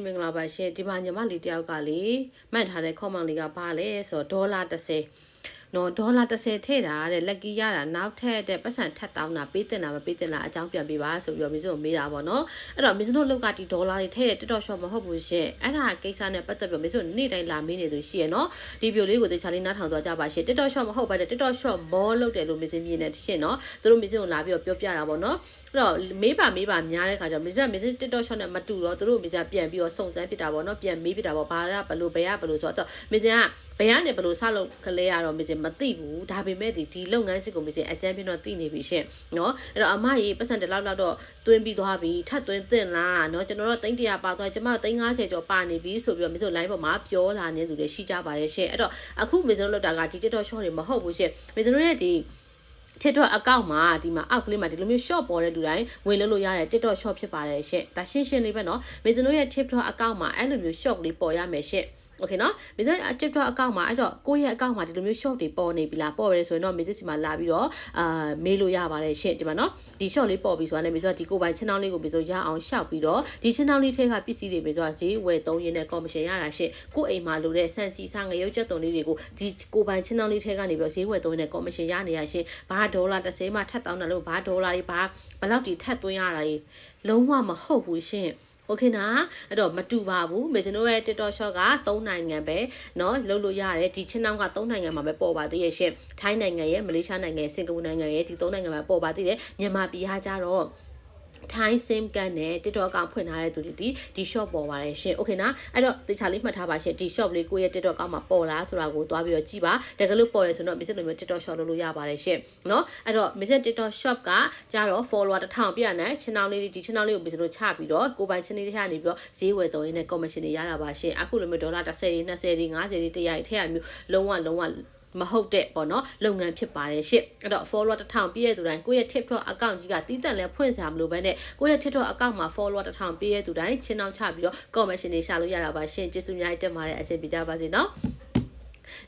မင်္ဂလာပါရှင်ဒီမှာညီမလေးတယောက်ကလေမှတ်ထားတဲ့ comment လေးကဘာလဲဆိုတော့$30နော်$30ထည့်တာတဲ့လက်ကီရတာနောက်ထပ်တဲ့ပတ်စံထပ်တောင်းတာပေးတင်တာမပေးတင်တာအကြောင်းပြန်ပေးပါဆိုပြီးတော့မင်းတို့မေးတာပေါ့နော်အဲ့တော့မင်းတို့လောက်ကဒီ$တွေထည့်တဲ့ TikTok shop မဟုတ်ဘူးရှင်အဲ့ဒါကိစ္စနဲ့ပတ်သက်ပြီးမင်းတို့နေ့တိုင်းလာမေးနေသူရှိရနော်ဒီဗီဒီယိုလေးကိုတခြားလေးနားထောင်သွားကြပါရှင် TikTok shop မဟုတ်ပါနဲ့ TikTok shop မောလုပ်တယ်လို့မင်းစင်းမြင်နေရှင်နော်သူတို့မင်းတို့လာပြီးတော့ပြောပြတာပေါ့နော်အဲ့တော့မေးပါများတဲ့ခါကျတော့မင်း TikTok shop နဲ့မတူတော့သူတို့မင်းပြန်ပြီးတော့စုံစမ်းဖြစ်တာပေါ့နော်ပြန်မေးဖြစ်တာပေါ့ဘာကဘယ်လိုဆိုတော့မင်းကဘယ်ကနေဘယ်လိုစလုပ်ခလဲရတော့မင်းမသိဘူးဒါပေမဲ့ဒီလုပ်ငန်းစစ်ကိုမင်းအကြမ်းပြတော့သိနေပြီရှင်နော်အဲ့တော့အမကြီးပတ်စံတလောက်တော့တွင်းပြီးသွားပြီထပ်တွင်းတင်လားနော်ကျွန်တော်တို့300ပါသွားကျမတို့350ကျော်ပါနေပြီဆိုပြီးတော့မင်းတို့ line ပေါ်မှာပြောလာနေသူတွေရှိကြပါတယ်ရှင်အဲ့တော့အခုမင်းတို့လောက်တာကဒီ TikTok shop တွေမဟုတ်ဘူးရှင်မင်းတို့ရဲ့ဒီTikTok account မှာဒီမှာအောက်ကလေးမှာဒီလိုမျိုး shop ပေါ်တဲ့လူတိုင်းဝင်လို့ရတဲ့ TikTok shop ဖြစ်ပါတယ်ရှင့်ဒါရှင်းလေးပဲเนาะမင်းတို့ရဲ့ TikTok account မှာအဲ့လိုမျိုး shop လေးပေါ်ရမယ်ရှင့်โอเคเนาะမင်းတို့ TikTok account မှာအဲ့တော့ကိုယ့်ရဲ့ account မှာဒီလိုမျိုး shop တွေပေါ်နေပြီလားပေါ်ရဲဆိုရင်တော့မင်းတို့စီမှာလာပြီးတော့မေးလို့ရပါတယ်ရှင့်ဒီမှာเนาะဒီ shop လေးပေါ်ပြီဆိုတာနဲ့မင်းတို့ဒီကိုပိုင် channel လေးကိုမင်းတို့ရအောင်ရှောက်ပြီးတော့ဒီ channel လေးထဲကပစ္စည်းတွေမင်းတို့ဈေးဝယ်သုံးရင်းနဲ့ commission ရတာရှင့်ကိုယ့်အိမ်မှာလိုတဲ့ဆန်စီစားငရုတ်ချက်တုံလေးတွေကိုဒီကိုပိုင် channel လေးထဲကနေပြီးတော့ဈေးဝယ်သုံးရင်းနဲ့ commission ရနေရရှင့်ဘာ$30မှထပ်တောင်းတယ်လို့ဘာ$တွေဘာဘယ်လောက်ဒီထပ်သွင်းရတာကြီးလုံးဝမဟုတ်ဘူးရှင့်โอเคနာအဲ့တော့မတူပါဘူးမေကျွန်တော်ရဲ့ TikTok shop က3နိုင်ငံပဲเนาะလုပ်လို့ရတယ်ဒီချင်းနှောင်းက3နိုင်ငံမှာပဲပေါ်ပါသေးရဲ့ရှင်ထိုင်းနိုင်ငံရဲ့မလေးရှားနိုင်ငံရဲ့စင်ကာပူနိုင်ငံရဲ့ဒီ3နိုင်ငံမှာပေါ်ပါသေးတယ်မြန်မာပြည်ဟာကြတော့ထိုင်း sim ကန်နဲ့ TikTok အကောင့်ဖွင့်ထားတဲ့သူတွေဒီ shop ပေါ်ပါတယ်ရှင်โอเคနာအဲ့တော့တခြားလေးမှတ်ထားပါရှင်ဒီ shop လေးကိုရဲ့ TikTok အကောင့်မှာပေါ်လားဆိုတာကိုတွားပြီးတော့ကြည့်ပါတကယ်လို့ပေါ်တယ်ဆိုတော့ message လိုမျိုး TikTok shop လုပ်လို့ရပါတယ်ရှင်เนาะအဲ့တော့ message TikTok shop ကကြတော့ follower 1000ပြည့်နဲ့ channel လေးဒီ channel လေးကို message လို့ချပြီးတော့ကိုပိုင် channel လေးထဲကနေပြီးတော့ဈေးဝယ်တော်ရင်းနဲ့ commission တွေရတာပါရှင်အခုလိုမျိုး$30 20 20 50 100ထည့်ရမျိုးလုံးဝမဟုတ်တဲ့ပေါ့နော်လုပ်ငန်းဖြစ်ပါတယ်ရှင့်အဲ့တော့ follower 1000ပြည့်တဲ့သူတိုင်းကိုယ့်ရဲ့ TikTok account ကြီးကတီးတက်လဲဖွင့်စရာမလိုဘဲနဲ့ကိုယ့်ရဲ့ TikTok account မှာ follower 1000ပြည့်တဲ့သူတိုင်းချင်းအောင်ချပြီးတော့ commission တွေရှာလို့ရတာပါရှင့်ကျေးဇူးအများကြီးတင်ပါတယ်အဆင်ပြေကြပါစေနော်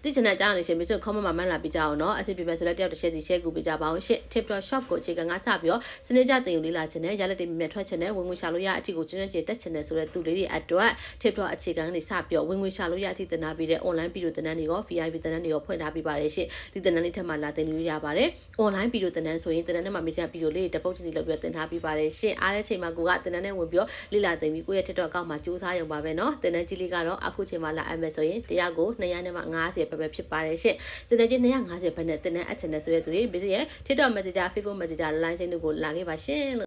ဒီချန်နယ်ကြောင်းနေရှင်မျိုး comment မှာမှတ်လာပြကြအောင်เนาะအဆင်ပြေမယ်ဆိုတော့တယောက်တစ်ချက်စီ share ကူပေးကြပါအောင်ရှင့် TikTok shop ကိုအခြေခံကစပြီးတော့စနေကြတင်ယူလေးလာခြင်းနဲ့ရလက်တွေမြတ်ထွက်ခြင်းနဲ့ဝင်ငွေရှာလို့ရအထီကိုကျွန်းကျင်တက်ခြင်းနဲ့ဆိုတဲ့သူလေးတွေအတွက် TikTok အခြေခံကနေစပြီးတော့ဝင်ငွေရှာလို့ရအထီတင်ထားပြီးတဲ့ online ဗီဒီယိုတင်တန်းတွေရော VIP တင်တန်းတွေရောဖွင့်ထားပြီးပါတယ်ရှင့်ဒီတင်တန်းလေးထက်မှလာတင်လို့ရပါတယ် online ဗီဒီယိုတင်တန်းဆိုရင်တင်တန်းထဲမှာမေးစရာဗီဒီယိုလေးတွေတပုတ်ချင်းစီလုပ်ပြီးတော့တင်ထားပြီးပါတယ်ရှင့်အားတဲ့ချိန်မှာကိုကတင်တန်းထဲဝင်ပြီးတော့လေးလာတင်ပြီးကိုယ့်ရဲ့ TikTok account မှာစူးစမ်းရုံပါပဲเนาะတင်တန်းကြီးလေးကတော့အခုချိန်မှာလာအပ်မယ်ဆိုရင်တရားကို250ပဲဖြစ်ပါတယ်ရှင့်တင်တဲ့ချင်း250ဘက်နဲ့တင်တဲ့အပ်ချင်တဲ့ဆိုတဲ့သူတွေ busy ရဲ့ TikTok Messenger Facebook Messenger line စိမ်းတို့ကိုလာခဲ့ပါရှင်